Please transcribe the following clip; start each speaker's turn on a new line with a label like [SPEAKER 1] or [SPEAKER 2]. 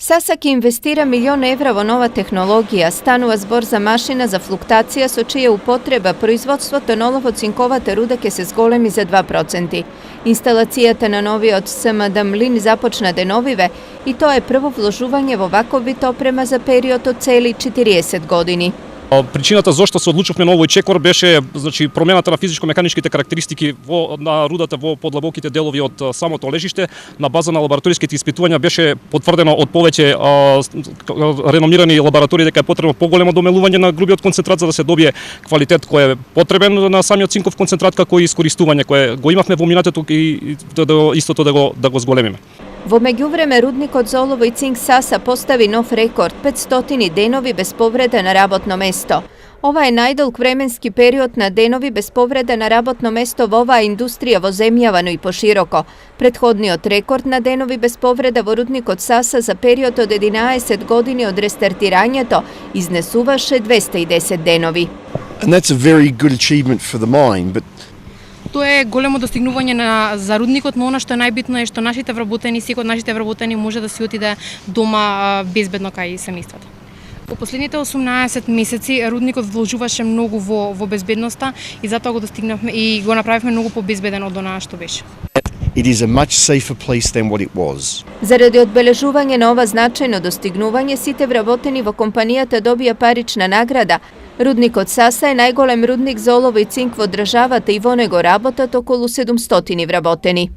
[SPEAKER 1] Sasak investira €1 000 v nova tehnologija, stanува збор за машина за флуктација со чија употреба производството на олово-цинковата руда ќе се зголеми за 2%. Инсталацијата на новиот СМД млин започна деновиве и тоа е прво вложување во ваков вид опрема за период од цели 40 години.
[SPEAKER 2] Причината зошто се одлучивме на овој чекор беше промената на физичко-механичките карактеристики на рудата во подлабоките делови од самото лежиште. На база на лабораториските испитувања беше потврдено од повеќе реномирани лаборатории дека е потребно поголемо домелување на грубиот концентрат за да се добие квалитет кој е потребен на самиот цинков концентрат како и искористување кое го имавме во минатото и истото да го зголемиме.
[SPEAKER 1] Во меѓувреме рудникот за олово и цинк Саса постави нов рекорд 500 денови без повреда на работно место. Ова е најдолг временски период на денови без повреда на работно место во оваа индустрија во земјава, но и пошироко. Предходниот рекорд на денови без повреда во рудникот Саса за период од 11 години од рестартирањето изнесуваше 210 денови.
[SPEAKER 3] And that's a very good achievement for the mine, but
[SPEAKER 4] Тоа е големо достигнување за рудникот, но она што е најбитно е што нашите вработени, секој од нашите вработени може да си отиде дома безбедно кај семејството. Во последните 18 месеци рудникот вложуваше многу во безбедноста и затоа го достигнавме и го направивме многу побезбеден од она што беше.
[SPEAKER 3] it is a much safer place than what it was.
[SPEAKER 1] Заради одбележување на ова значајно достигнување, сите вработени во компанијата добија парична награда. Рудникот Саса е најголем рудник за олово и цинк во државата и во него работат околу 700 вработени.